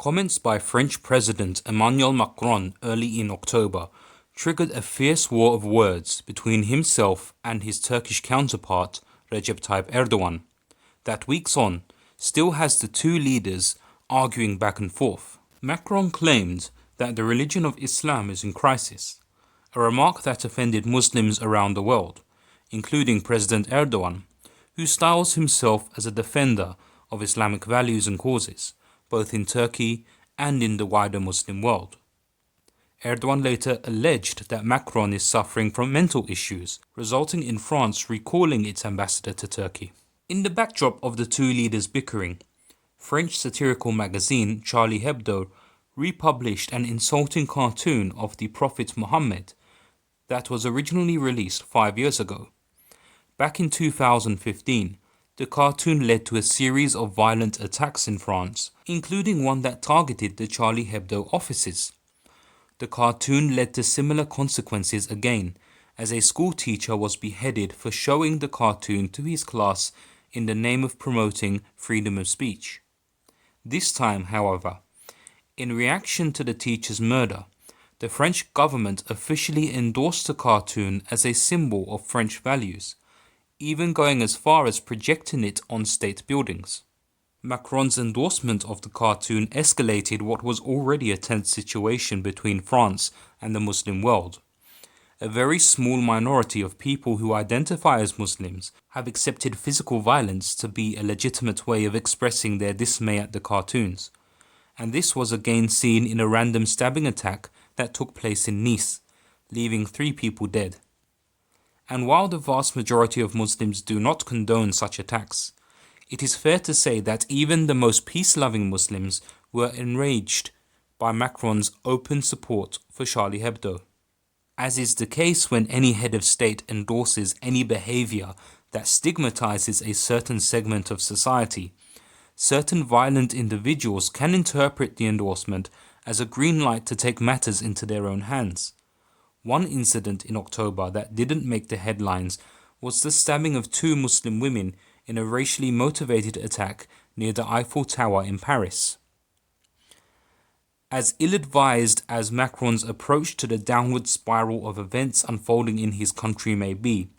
Comments by French President Emmanuel Macron early in October triggered a fierce war of words between himself and his Turkish counterpart Recep Tayyip Erdogan that weeks on still has the two leaders arguing back and forth. Macron claimed that the religion of Islam is in crisis, a remark that offended Muslims around the world, including President Erdogan, who styles himself as a defender of Islamic values and causes, both in Turkey and in the wider Muslim world. Erdogan later alleged that Macron is suffering from mental issues, resulting in France recalling its ambassador to Turkey. In the backdrop of the two leaders bickering, French satirical magazine Charlie Hebdo republished an insulting cartoon of the Prophet Muhammad that was originally released 5 years ago. Back in 2015, the cartoon led to a series of violent attacks in France, including one that targeted the Charlie Hebdo offices. The cartoon led to similar consequences again, as a school teacher was beheaded for showing the cartoon to his class in the name of promoting freedom of speech. This time, however, in reaction to the teacher's murder, the French government officially endorsed the cartoon as a symbol of French values, even going as far as projecting it on state buildings. Macron's endorsement of the cartoon escalated what was already a tense situation between France and the Muslim world. A very small minority of people who identify as Muslims have accepted physical violence to be a legitimate way of expressing their dismay at the cartoons, and this was again seen in a random stabbing attack that took place in Nice, leaving 3 people dead. And while the vast majority of Muslims do not condone such attacks, it is fair to say that even the most peace-loving Muslims were enraged by Macron's open support for Charlie Hebdo. As is the case when any head of state endorses any behavior that stigmatizes a certain segment of society, certain violent individuals can interpret the endorsement as a green light to take matters into their own hands. One incident in October that didn't make the headlines was the stabbing of 2 Muslim women in a racially motivated attack near the Eiffel Tower in Paris. As ill-advised as Macron's approach to the downward spiral of events unfolding in his country may be,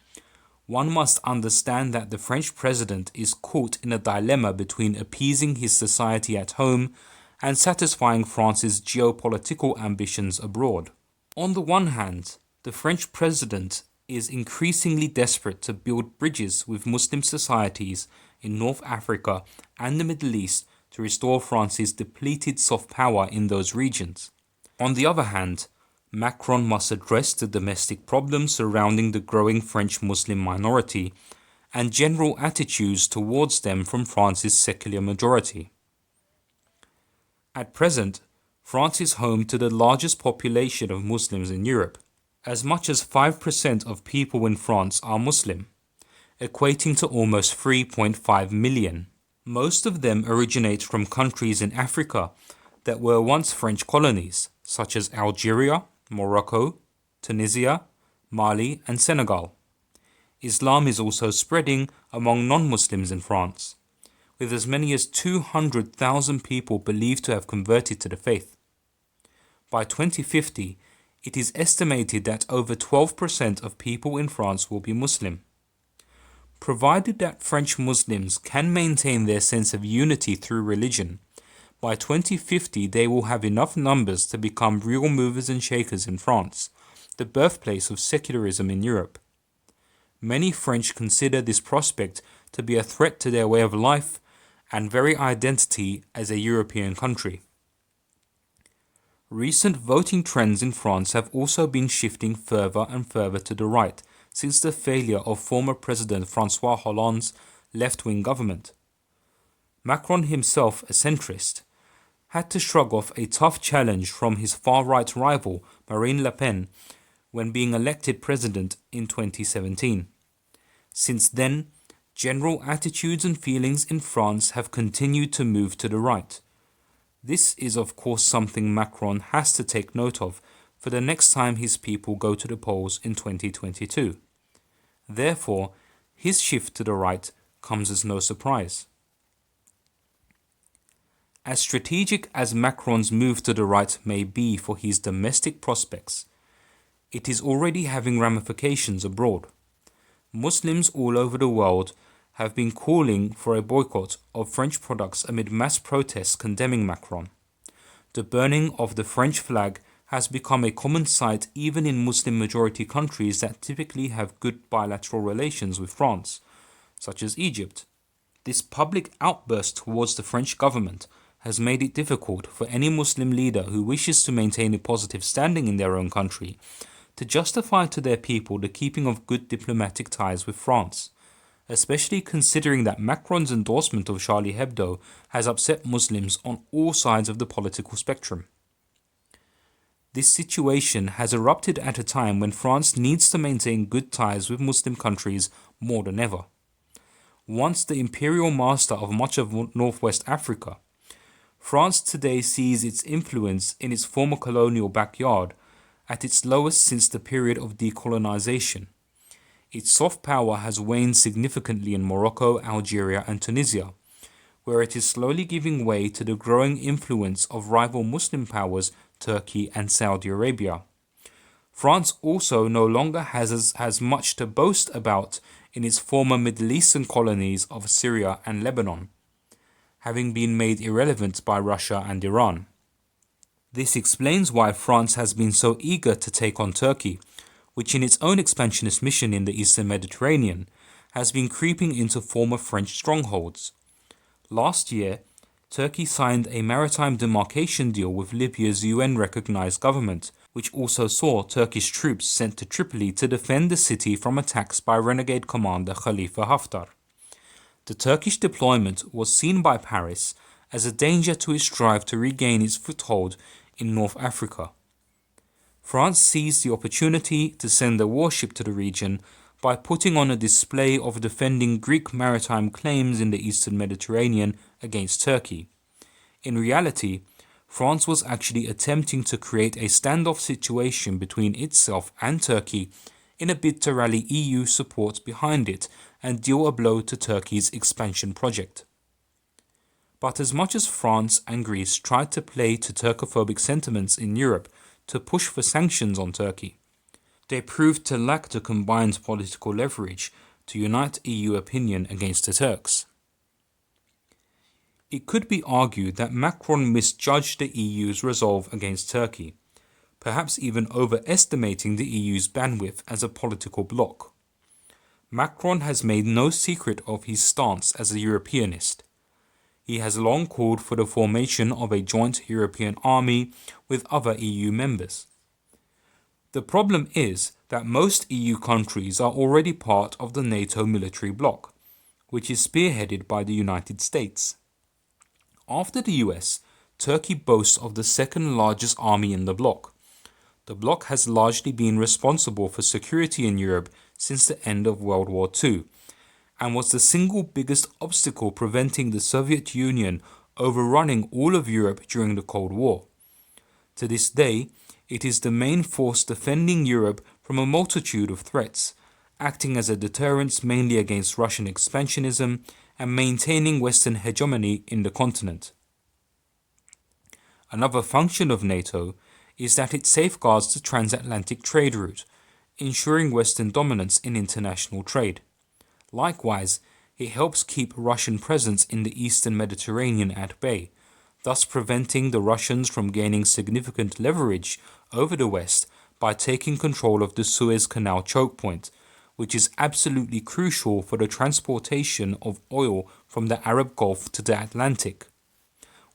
one must understand that the French president is caught in a dilemma between appeasing his society at home and satisfying France's geopolitical ambitions abroad. On the one hand, the French president is increasingly desperate to build bridges with Muslim societies in North Africa and the Middle East to restore France's depleted soft power in those regions. On the other hand, Macron must address the domestic problems surrounding the growing French Muslim minority and general attitudes towards them from France's secular majority. At present, France is home to the largest population of Muslims in Europe. As much as 5% of people in France are Muslim, equating to almost 3.5 million. Most of them originate from countries in Africa that were once French colonies, such as Algeria, Morocco, Tunisia, Mali, and Senegal. Islam is also spreading among non-Muslims in France, with as many as 200,000 people believed to have converted to the faith. By 2050, it is estimated that over 12% of people in France will be Muslim. Provided that French Muslims can maintain their sense of unity through religion, by 2050 they will have enough numbers to become real movers and shakers in France, the birthplace of secularism in Europe. Many French consider this prospect to be a threat to their way of life and very identity as a European country. Recent voting trends in France have also been shifting further and further to the right since the failure of former President François Hollande's left-wing government. Macron, himself a centrist, had to shrug off a tough challenge from his far-right rival Marine Le Pen when being elected president in 2017. Since then, general attitudes and feelings in France have continued to move to the right. This is of course something Macron has to take note of for the next time his people go to the polls in 2022. Therefore, his shift to the right comes as no surprise. As strategic as Macron's move to the right may be for his domestic prospects, it is already having ramifications abroad. Muslims all over the world have been calling for a boycott of French products amid mass protests condemning Macron. The burning of the French flag has become a common sight even in Muslim-majority countries that typically have good bilateral relations with France, such as Egypt. This public outburst towards the French government has made it difficult for any Muslim leader who wishes to maintain a positive standing in their own country to justify to their people the keeping of good diplomatic ties with France, especially considering that Macron's endorsement of Charlie Hebdo has upset Muslims on all sides of the political spectrum. This situation has erupted at a time when France needs to maintain good ties with Muslim countries more than ever. Once the imperial master of much of Northwest Africa, France today sees its influence in its former colonial backyard at its lowest since the period of decolonization. Its soft power has waned significantly in Morocco, Algeria, and Tunisia, where it is slowly giving way to the growing influence of rival Muslim powers Turkey and Saudi Arabia. France also no longer has much to boast about in its former Middle Eastern colonies of Syria and Lebanon, having been made irrelevant by Russia and Iran. This explains why France has been so eager to take on Turkey, which in its own expansionist mission in the Eastern Mediterranean has been creeping into former French strongholds. Last year, Turkey signed a maritime demarcation deal with Libya's UN-recognized government, which also saw Turkish troops sent to Tripoli to defend the city from attacks by renegade commander Khalifa Haftar. The Turkish deployment was seen by Paris as a danger to its drive to regain its foothold in North Africa. France seized the opportunity to send a warship to the region by putting on a display of defending Greek maritime claims in the Eastern Mediterranean against Turkey. In reality, France was actually attempting to create a standoff situation between itself and Turkey in a bid to rally EU support behind it and deal a blow to Turkey's expansion project. But as much as France and Greece tried to play to Turkophobic sentiments in Europe to push for sanctions on Turkey, they proved to lack the combined political leverage to unite EU opinion against the Turks. It could be argued that Macron misjudged the EU's resolve against Turkey, perhaps even overestimating the EU's bandwidth as a political bloc. Macron has made no secret of his stance as a Europeanist. He has long called for the formation of a joint European army with other EU members. The problem is that most EU countries are already part of the NATO military bloc, which is spearheaded by the United States. After the US, Turkey boasts of the second largest army in the bloc. The bloc has largely been responsible for security in Europe since the end of World War II, and was the single biggest obstacle preventing the Soviet Union overrunning all of Europe during the Cold War. To this day, it is the main force defending Europe from a multitude of threats, acting as a deterrent mainly against Russian expansionism and maintaining Western hegemony in the continent. Another function of NATO is that it safeguards the transatlantic trade route, ensuring Western dominance in international trade. Likewise, it helps keep Russian presence in the Eastern Mediterranean at bay, thus preventing the Russians from gaining significant leverage over the West by taking control of the Suez Canal choke point, which is absolutely crucial for the transportation of oil from the Arab Gulf to the Atlantic.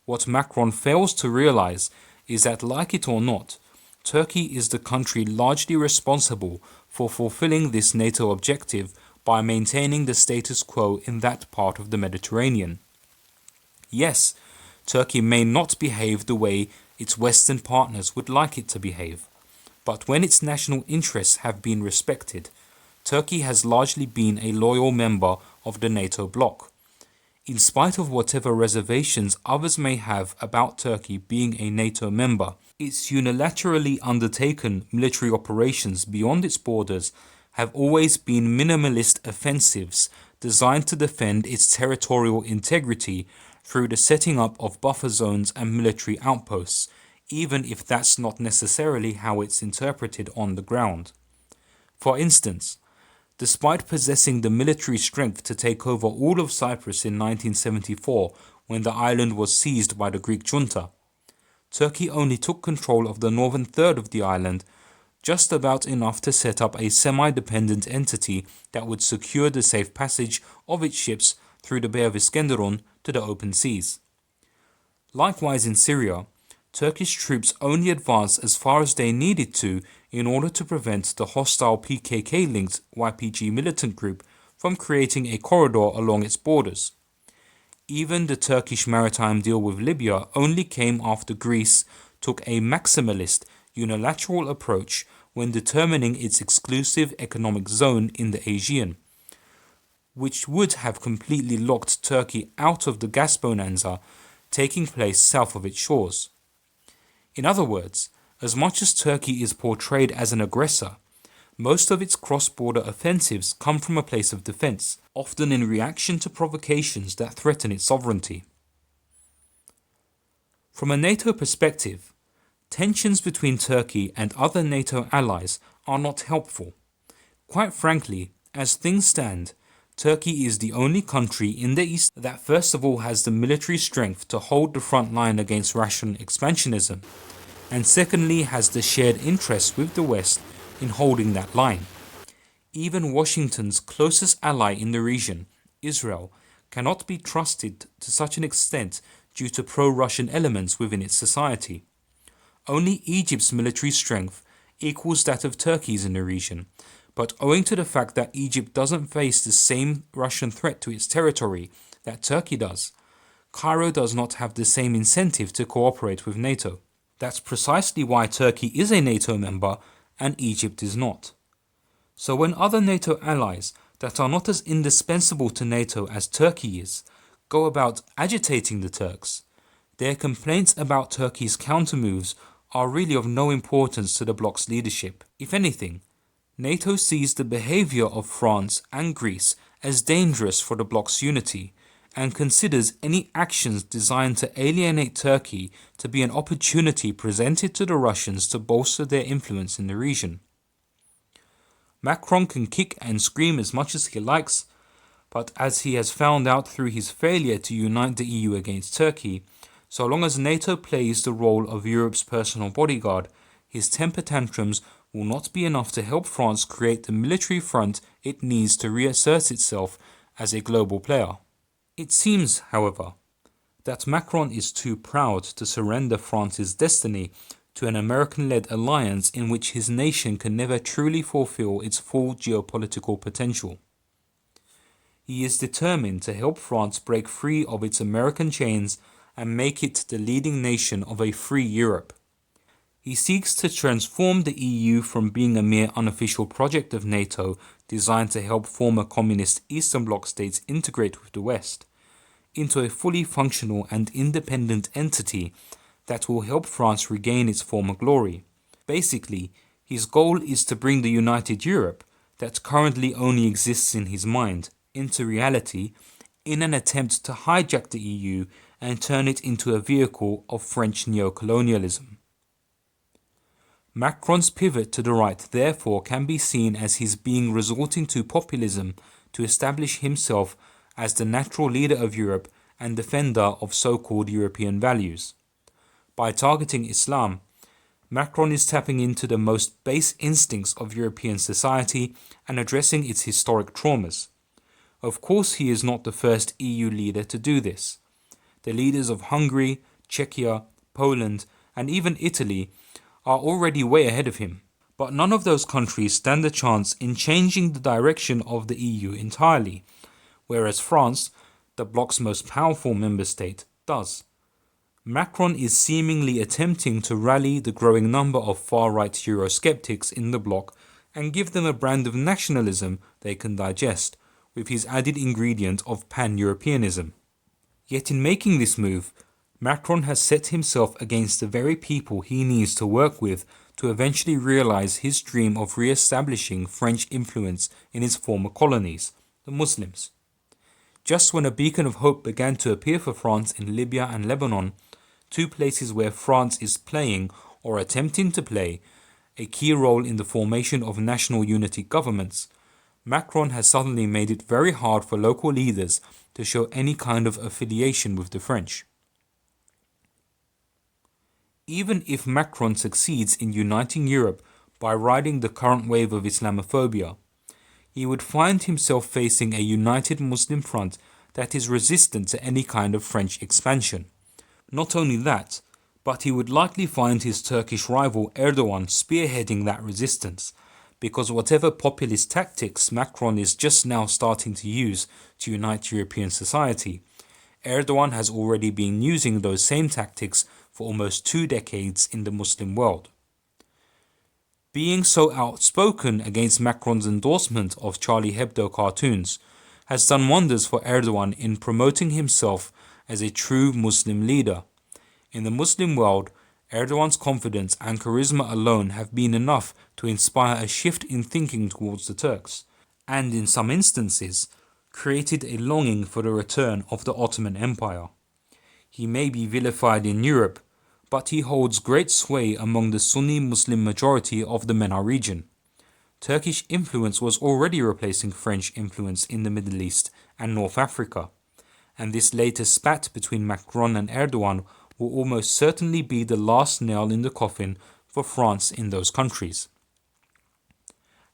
What Macron fails to realize is that, like it or not, Turkey is the country largely responsible for fulfilling this NATO objective by maintaining the status quo in that part of the Mediterranean. Yes, Turkey may not behave the way its Western partners would like it to behave, but when its national interests have been respected, Turkey has largely been a loyal member of the NATO bloc. In spite of whatever reservations others may have about Turkey being a NATO member, its unilaterally undertaken military operations beyond its borders have always been minimalist offensives designed to defend its territorial integrity through the setting up of buffer zones and military outposts, even if that's not necessarily how it's interpreted on the ground. For instance, despite possessing the military strength to take over all of Cyprus in 1974 when the island was seized by the Greek junta, Turkey only took control of the northern third of the island, just about enough to set up a semi-dependent entity that would secure the safe passage of its ships through the Bay of Iskenderun to the open seas. Likewise in Syria, Turkish troops only advanced as far as they needed to in order to prevent the hostile PKK-linked YPG militant group from creating a corridor along its borders. Even the Turkish maritime deal with Libya only came after Greece took a maximalist, unilateral approach when determining its exclusive economic zone in the Aegean, which would have completely locked Turkey out of the gas bonanza taking place south of its shores. In other words, as much as Turkey is portrayed as an aggressor, most of its cross-border offensives come from a place of defense, often in reaction to provocations that threaten its sovereignty. From a NATO perspective, tensions between Turkey and other NATO allies are not helpful. Quite frankly, as things stand, Turkey is the only country in the East that first of all has the military strength to hold the front line against Russian expansionism, and secondly has the shared interest with the West in holding that line. Even Washington's closest ally in the region, Israel, cannot be trusted to such an extent due to pro-Russian elements within its society. Only Egypt's military strength equals that of Turkey's in the region, but owing to the fact that Egypt doesn't face the same Russian threat to its territory that Turkey does, Cairo does not have the same incentive to cooperate with NATO. That's precisely why Turkey is a NATO member and Egypt is not. So when other NATO allies that are not as indispensable to NATO as Turkey is go about agitating the Turks, their complaints about Turkey's countermoves are really of no importance to the bloc's leadership. If anything, NATO sees the behavior of France and Greece as dangerous for the bloc's unity and considers any actions designed to alienate Turkey to be an opportunity presented to the Russians to bolster their influence in the region. Macron can kick and scream as much as he likes, but as he has found out through his failure to unite the EU against Turkey, so long as NATO plays the role of Europe's personal bodyguard, his temper tantrums will not be enough to help France create the military front it needs to reassert itself as a global player. It seems, however, that Macron is too proud to surrender France's destiny to an American-led alliance in which his nation can never truly fulfill its full geopolitical potential. He is determined to help France break free of its American chains and make it the leading nation of a free Europe. He seeks to transform the EU from being a mere unofficial project of NATO designed to help former communist Eastern Bloc states integrate with the West, into a fully functional and independent entity that will help France regain its former glory. Basically, his goal is to bring the united Europe, that currently only exists in his mind, into reality in an attempt to hijack the EU and turn it into a vehicle of French neo-colonialism. Macron's pivot to the right therefore can be seen as his being resorting to populism to establish himself as the natural leader of Europe and defender of so-called European values. By targeting Islam, Macron is tapping into the most base instincts of European society and addressing its historic traumas. Of course, he is not the first EU leader to do this. The leaders of Hungary, Czechia, Poland, and even Italy are already way ahead of him. But none of those countries stand a chance in changing the direction of the EU entirely, whereas France, the bloc's most powerful member state, does. Macron is seemingly attempting to rally the growing number of far-right Eurosceptics in the bloc and give them a brand of nationalism they can digest, with his added ingredient of pan-Europeanism. Yet in making this move, Macron has set himself against the very people he needs to work with to eventually realize his dream of re-establishing French influence in his former colonies, the Muslims. Just when a beacon of hope began to appear for France in Libya and Lebanon, two places where France is playing or attempting to play a key role in the formation of national unity governments, Macron has suddenly made it very hard for local leaders to show any kind of affiliation with the French. Even if Macron succeeds in uniting Europe by riding the current wave of Islamophobia, he would find himself facing a united Muslim front that is resistant to any kind of French expansion. Not only that, but he would likely find his Turkish rival Erdogan spearheading that resistance, because whatever populist tactics Macron is just now starting to use to unite European society, Erdogan has already been using those same tactics for almost 2 decades in the Muslim world. Being so outspoken against Macron's endorsement of Charlie Hebdo cartoons has done wonders for Erdogan in promoting himself as a true Muslim leader. In the Muslim world, Erdogan's confidence and charisma alone have been enough to inspire a shift in thinking towards the Turks, and in some instances, created a longing for the return of the Ottoman Empire. He may be vilified in Europe, but he holds great sway among the Sunni Muslim majority of the MENA region. Turkish influence was already replacing French influence in the Middle East and North Africa, and this latest spat between Macron and Erdogan will almost certainly be the last nail in the coffin for France in those countries.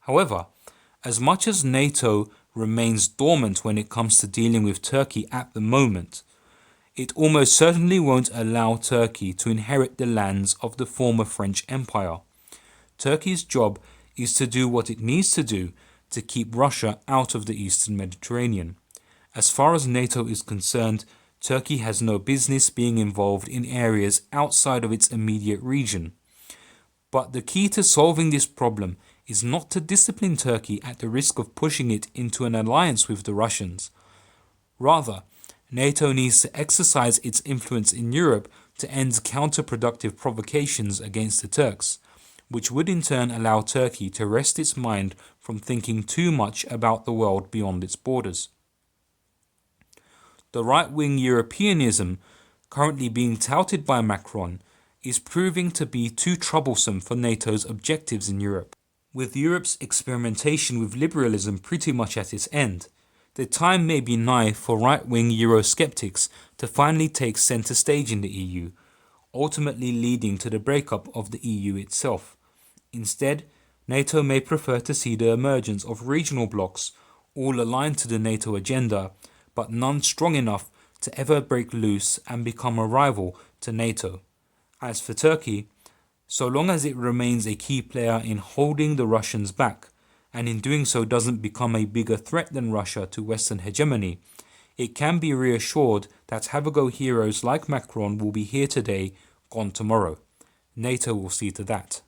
However, as much as NATO remains dormant when it comes to dealing with Turkey at the moment, it almost certainly won't allow Turkey to inherit the lands of the former French Empire. Turkey's job is to do what it needs to do to keep Russia out of the Eastern Mediterranean. As far as NATO is concerned, Turkey has no business being involved in areas outside of its immediate region. But the key to solving this problem is not to discipline Turkey at the risk of pushing it into an alliance with the Russians. Rather, NATO needs to exercise its influence in Europe to end counterproductive provocations against the Turks, which would in turn allow Turkey to rest its mind from thinking too much about the world beyond its borders. The right-wing Europeanism currently being touted by Macron is proving to be too troublesome for NATO's objectives in Europe. With Europe's experimentation with liberalism pretty much at its end, the time may be nigh for right-wing Eurosceptics to finally take centre stage in the EU, ultimately leading to the breakup of the EU itself. Instead, NATO may prefer to see the emergence of regional blocs, all aligned to the NATO agenda, but none strong enough to ever break loose and become a rival to NATO. As for Turkey, so long as it remains a key player in holding the Russians back, and in doing so doesn't become a bigger threat than Russia to Western hegemony, it can be reassured that have-a-go heroes like Macron will be here today, gone tomorrow. NATO will see to that.